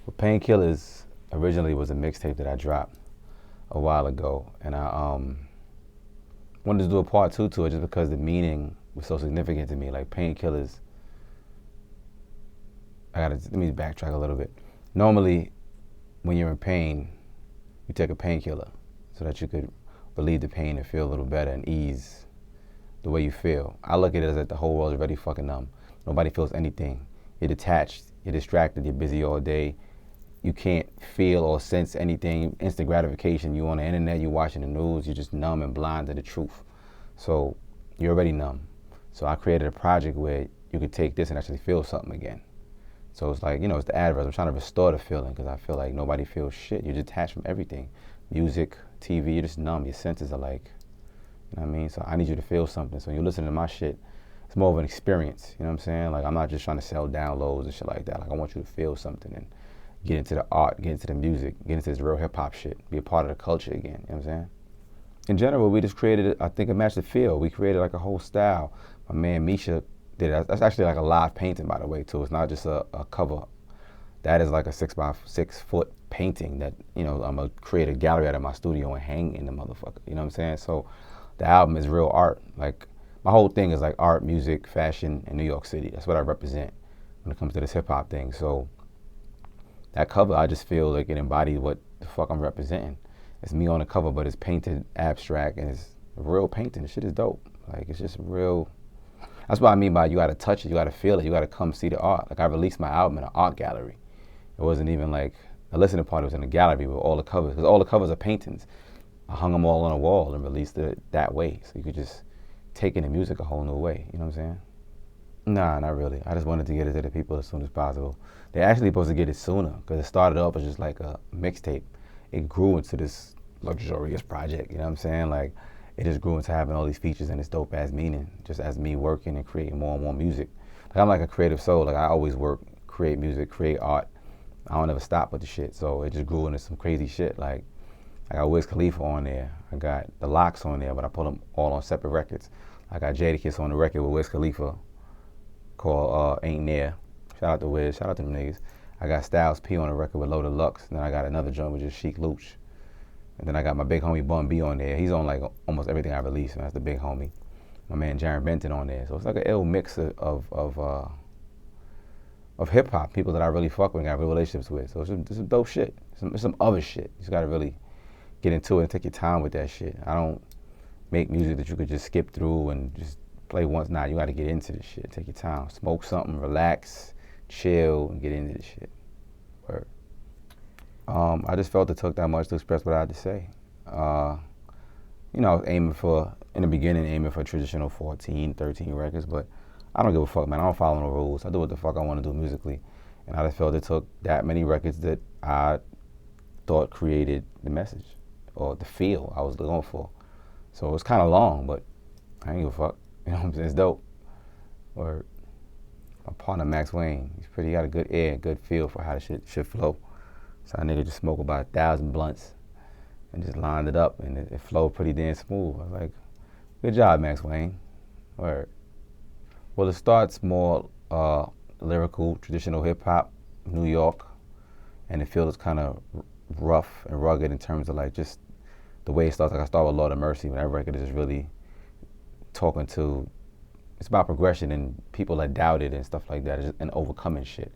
Well, Painkillers originally was a mixtape that I dropped a while ago, and I wanted to do a part two to it just because the meaning was so significant to me. Like Painkillers, let me backtrack a little bit. Normally, when you're in pain, you take a painkiller so that you could relieve the pain and feel a little better and ease the way you feel. I look at it as that the whole world's already fucking numb. Nobody feels anything. You're detached, you're distracted, you're busy all day. You can't feel or sense anything. Instant gratification. You on the internet, you watching the news, you're just numb and blind to the truth. So you're already numb. So I created a project where you could take this and actually feel something again. So it's like, it's the adverse. I'm trying to restore the feeling because I feel like nobody feels shit. You're detached from everything. Music, TV, you're just numb. Your senses are like, you know what I mean? So I need you to feel something. So when you listen to my shit, it's more of an experience. You know what I'm saying? Like I'm not just trying to sell downloads and shit like that. Like I want you to feel something and get into the art, get into the music, get into this real hip hop shit, be a part of the culture again. You know what I'm saying? In general, we just created, I think it matched the feel. We created like a whole style. My man Misha did it. That's actually like a live painting, by the way, too. It's not just a cover. That is like a 6x6 foot painting that, I'm gonna create a gallery out of my studio and hang in the motherfucker. You know what I'm saying? So the album is real art. Like my whole thing is like art, music, fashion, and New York City. That's what I represent when it comes to this hip hop thing. So that cover, I just feel like it embodies what the fuck I'm representing. It's me on the cover, but it's painted abstract and it's real painting. The shit is dope. Like it's just real. That's what I mean by you gotta touch it, you gotta feel it, you gotta come see the art. Like I released my album in an art gallery. It wasn't even like a listening party, it was in a gallery with all the covers, because all the covers are paintings. I hung them all on a wall and released it that way. So you could just take in the music a whole new way, you know what I'm saying? Nah, not really. I just wanted to get it to the people as soon as possible. They're actually supposed to get it sooner, because it started off as just like a mixtape. It grew into this luxurious project, you know what I'm saying? Like, it just grew into having all these features and this dope ass meaning, just as me working and creating more and more music. Like I'm like a creative soul. Like I always work, create music, create art. I don't ever stop with the shit. So it just grew into some crazy shit. Like I got Wiz Khalifa on there. I got the Locks on there, but I put them all on separate records. I got Jadakiss on the record with Wiz Khalifa called Ain't There. Shout out to Wiz, shout out to them niggas. I got Styles P on the record with Low Deluxe. And then I got another joint with just Sheek Louch. And then I got my big homie Bun B on there. He's on like almost everything I release, and that's the big homie. My man Jaron Benton on there. So it's like an ill mix of hip hop, people that I really fuck with and got real relationships with. So it's some dope shit. It's some other shit. You just gotta really get into it and take your time with that shit. I don't make music that you could just skip through and just play once. Nah, you gotta get into this shit. Take your time. Smoke something, relax, chill, and get into this shit. Word. I just felt it took that much to express what I had to say. I was in the beginning, aiming for traditional 14, 13 records, but I don't give a fuck, man. I don't follow no rules. I do what the fuck I want to do musically. And I just felt it took that many records that I thought created the message or the feel I was going for. So it was kind of long, but I ain't give a fuck. You know what I'm saying? It's dope. Or my partner, Max Wayne, he got a good ear, good feel for how the shit should flow. So that nigga just smoked about 1,000 blunts and just lined it up, and it flowed pretty damn smooth. I was like, good job, Max Wayne. Word. Well, it starts more lyrical, traditional hip hop, New York, and it feels kind of rough and rugged in terms of like just the way it starts. Like I start with Lord of Mercy, when that record is just really talking to, it's about progression and people that doubted and stuff like that, and overcoming shit.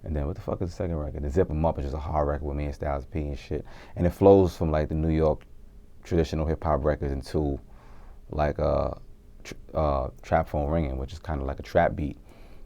And then what the fuck is the second record? The Zip 'Em Up is just a hard record with me and Styles P and shit. And it flows from like the New York traditional hip hop records into like Trap Phone Ringing, which is kind of like a trap beat.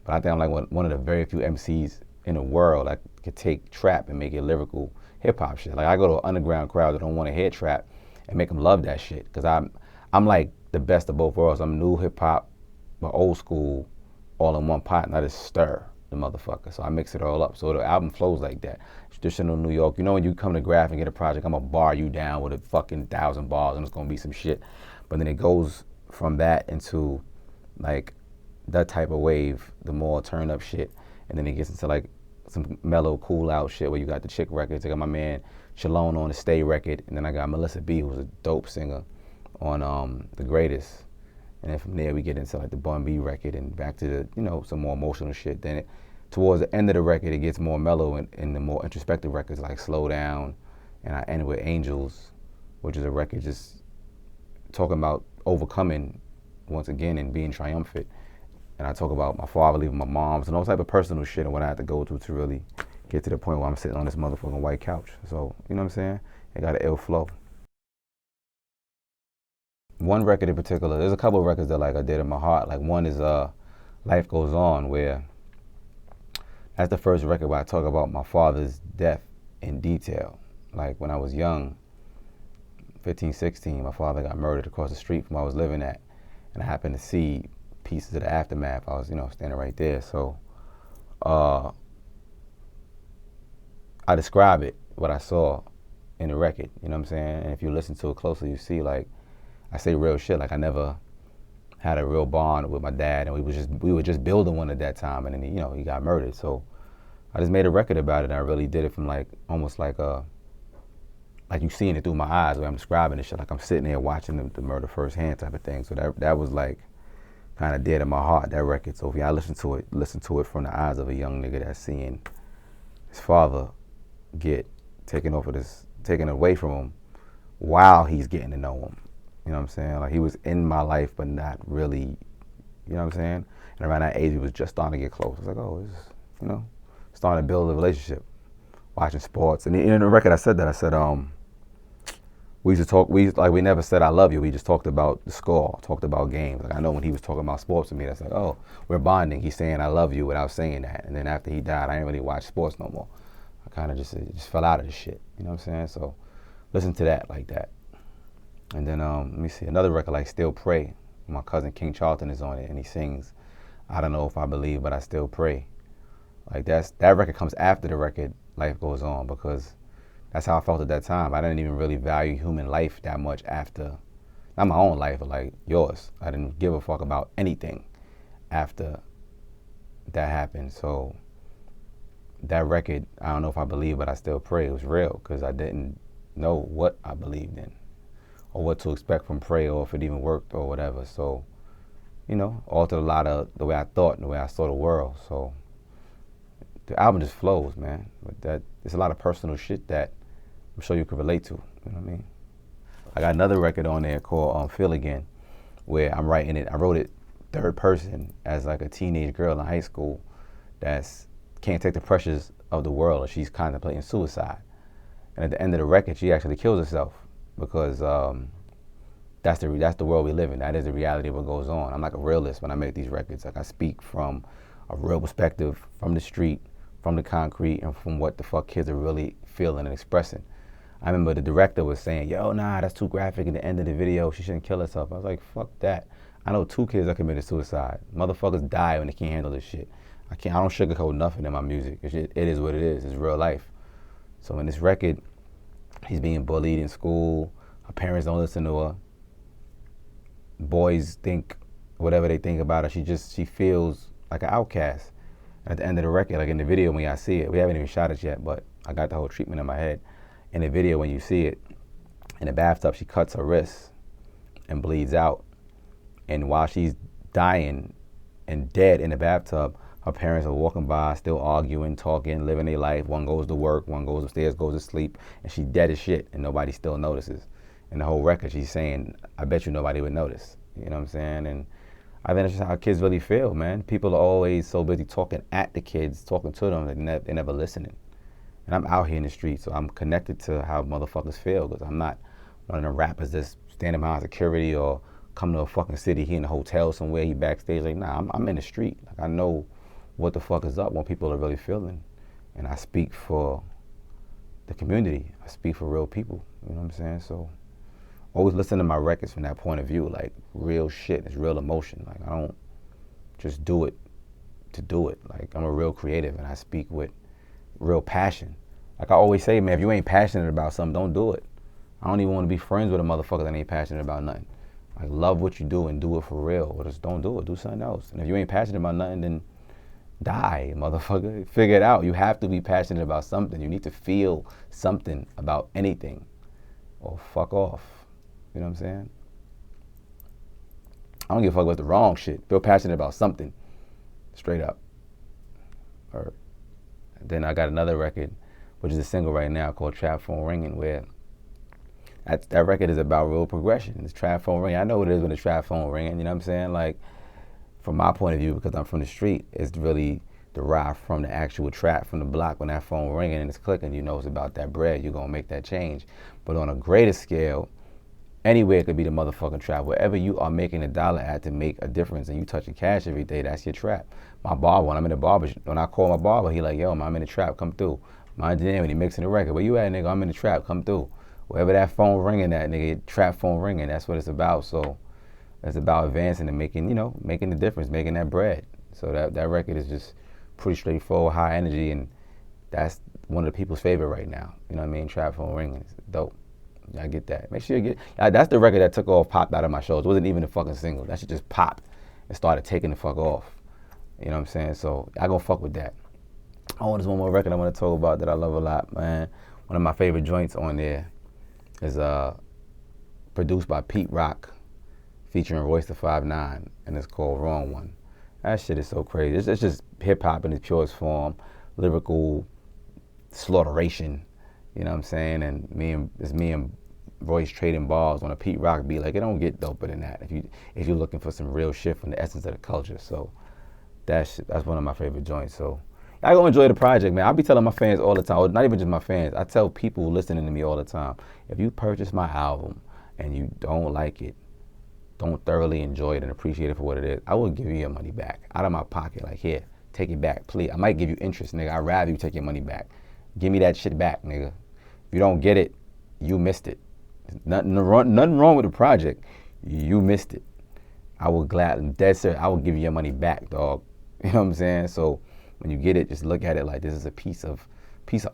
But I think I'm like one of the very few MCs in the world that could take trap and make it lyrical hip hop shit. Like I go to an underground crowd that don't want to hear trap and make them love that shit. Cause I'm like the best of both worlds. I'm new hip hop, but old school, all in one pot, and I just stir the motherfucker. So I mix it all up. So the album flows like that. Traditional New York. You know when you come to Grafh and get a project, I'm gonna bar you down with a fucking 1,000 bars and it's gonna be some shit. But then it goes from that into like that type of wave, the more turn up shit. And then it gets into like some mellow, cool out shit where you got the chick records. I got my man Shalone on the Stay record. And then I got Melissa B, who's a dope singer, on The Greatest. And then from there we get into like the Bun B record and back to the, some more emotional shit. Then towards the end of the record, it gets more mellow, and the more introspective records like Slow Down, and I end with Angels, which is a record just talking about overcoming once again and being triumphant. And I talk about my father leaving my mom's and all type of personal shit and what I had to go through to really get to the point where I'm sitting on this motherfucking white couch. So, you know what I'm saying? It got an ill flow. One record in particular, there's a couple of records that like I did in my heart. Like one is Life Goes On, where that's the first record where I talk about my father's death in detail. Like when I was young, 15, 16, my father got murdered across the street from where I was living at. And I happened to see pieces of the aftermath. I was, standing right there. So I describe it, what I saw in the record, you know what I'm saying? And if you listen to it closely, you see like, I say real shit. Like I never had a real bond with my dad, and we were just building one at that time, and then he got murdered. So I just made a record about it, and I really did it from like almost like you seeing it through my eyes, where I'm describing this shit, like I'm sitting there watching the murder firsthand type of thing. So that was like kind of dear to my heart, that record. So if y'all listen to it from the eyes of a young nigga that's seeing his father get taken away from him while he's getting to know him. You know what I'm saying? Like he was in my life, but not really, you know what I'm saying? And around that age, he was just starting to get close. I was like, oh, it's, starting to build a relationship, watching sports. And in the record, I said, we used to talk, we never said I love you. We just talked about the score, talked about games. Like I know when he was talking about sports with me, that's like, oh, we're bonding. He's saying I love you without saying that. And then after he died, I didn't really watch sports no more. I kind of just fell out of the shit. You know what I'm saying? So listen to that like that. And then let me see, another record like Still Pray. My cousin King CHARLTON is on it, and he sings, I don't know if I believe, but I still pray. Like that record comes after the record Life Goes On, because that's how I felt at that time. I didn't even really value human life that much after, not my own life, but like yours. I didn't give a fuck about anything after that happened. So that record, I don't know if I believe, but I still pray, it was real, because I didn't know what I believed in, or what to expect from prayer, or if it even worked or whatever. So, altered a lot of the way I thought and the way I saw the world. So the album just flows, man. But it's a lot of personal shit that I'm sure you could relate to. You know what I mean? I got another record on there called Feel Again, where I'm writing it. I wrote it third person as like a teenage girl in high school that's can't take the pressures of the world, and she's contemplating suicide. And at the end of the record, she actually kills herself, because that's the world we live in. That is the reality of what goes on. I'm like a realist when I make these records. Like I speak from a real perspective, from the street, from the concrete, and from what the fuck kids are really feeling and expressing. I remember the director was saying, yo, nah, that's too graphic. At the end of the video, she shouldn't kill herself. I was like, fuck that. I know 2 kids that committed suicide. Motherfuckers die when they can't handle this shit. I don't sugarcoat nothing in my music. It is what it is. It's real life. So in this record, he's being bullied in school. Her parents don't listen to her. Boys think whatever they think about her. She feels like an outcast. And at the end of the record, like in the video when y'all see it, we haven't even shot it yet, but I got the whole treatment in my head. In the video when you see it, in the bathtub, she cuts her wrist and bleeds out. And while she's dying and dead in the bathtub, her parents are walking by, still arguing, talking, living their life. One goes to work, one goes upstairs, goes to sleep, and she's dead as shit, and nobody still notices. In the whole record, she's saying, I bet you nobody would notice. You know what I'm saying? And I think that's just how kids really feel, man. People are always so busy talking at the kids, talking to them, they're never listening. And I'm out here in the street, so I'm connected to how motherfuckers feel, because I'm not one of them rappers that's standing behind security or come to a fucking city, he in a hotel somewhere, he backstage. Like, nah, I'm in the street. Like, I know what the fuck is up, what people are really feeling. And I speak for the community. I speak for real people, you know what I'm saying? So always listen to my records from that point of view, like real shit, it's real emotion. Like I don't just do it to do it. Like I'm a real creative and I speak with real passion. Like I always say, man, if you ain't passionate about something, don't do it. I don't even want to be friends with a motherfucker that ain't passionate about nothing. Like love what you do and do it for real, or just don't do it, do something else. And if you ain't passionate about nothing, then die, motherfucker. Figure it out. You have to be passionate about something. You need to feel something about anything, or fuck off. You know what I'm saying? I don't give a fuck about the wrong shit. Feel passionate about something. Straight up. Or then I got another record, which is a single right now called Trap Phone Ringing, where that record is about real progression. It's trap phone ringing. I know what it is when the trap phone ringing, you know what I'm saying? Like, from my point of view, because I'm from the street, it's really derived from the actual trap, from the block. When that phone ringing and it's clicking, you know it's about that bread. You're going to make that change. But on a greater scale, anywhere it could be the motherfucking trap. Wherever you are making a dollar at to make a difference and you touching cash every day, that's your trap. My barber, when I'm in the barber, when I call my barber, he like, yo, man, I'm in the trap, come through. My engineer, when he mixing the record, where you at, nigga? I'm in the trap, come through. Wherever that phone ringing at, nigga, trap phone ringing, that's what it's about. So it's about advancing and making, you know, making the difference, making that bread. So that record is just pretty straightforward, high energy, and that's one of the people's favorite right now. You know what I mean? Trap phone ringing, it's dope. I get that. Make sure you get, that's the record that took off, popped out of my shows. It wasn't even a fucking single. That shit just popped and started taking the fuck off. You know what I'm saying? So I go fuck with that. Oh, there's one more record I want to talk about that I love a lot, man. One of my favorite joints on there is produced by Pete Rock, featuring Royce the 5'9", and it's called Wrong One. That shit is so crazy. It's just hip hop in its purest form, lyrical slaughteration. You know what I'm saying? And me and Royce trading balls on a Pete Rock beat. Like, it don't get doper than that if you're looking for some real shit from the essence of the culture. So that's one of my favorite joints. So I go enjoy the project, man. I be telling my fans all the time, not even just my fans. I tell people listening to me all the time, if you purchase my album and you don't like it, don't thoroughly enjoy it and appreciate it for what it is, I will give you your money back out of my pocket. Like, here, take it back, please. I might give you interest, nigga. I'd rather you take your money back. Give me that shit back, nigga. If you don't get it, you missed it. Nothing wrong with the project. You missed it. I will gladly, dead sir, I will give you your money back, dog. You know what I'm saying? So when you get it, just look at it like this is a piece of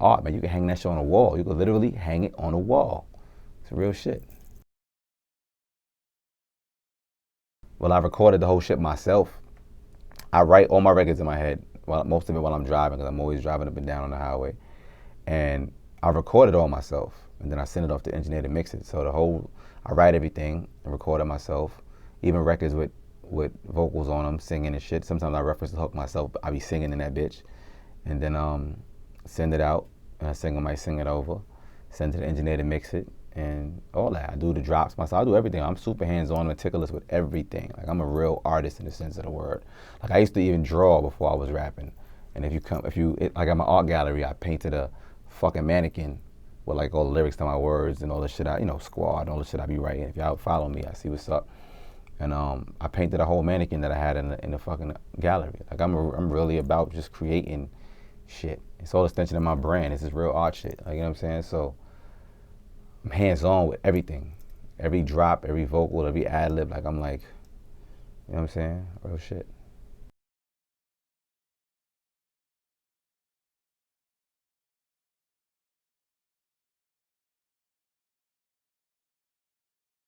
art, man. You can hang that shit on a wall. You can literally hang it on a wall. It's real shit. Well, I recorded the whole shit myself. I write all my records in my head, most of it while I'm driving, because I'm always driving up and down on the highway. And I record it all myself, and then I send it off to the engineer to mix it. So I write everything and record it myself, even records with vocals on them, singing and shit. Sometimes I reference the hook myself, but I be singing in that bitch. And then send it out, and a singer might sing it over, send it to the engineer to mix it, and all that. I do the drops myself, I do everything. I'm super hands-on, meticulous with everything. Like, I'm a real artist in the sense of the word. Like, I used to even draw before I was rapping. And like at my art gallery, I painted a fucking mannequin with like all the lyrics to my words and all the shit squad and all the shit I be writing. If y'all follow me, I see what's up. And I painted a whole mannequin that I had in the fucking gallery. Like, I'm really about just creating shit. It's all extension of my brand. This is real art shit. Like, you know what I'm saying? So I'm hands-on with everything. Every drop, every vocal, every ad-lib. Like, I'm like, you know what I'm saying? Real shit.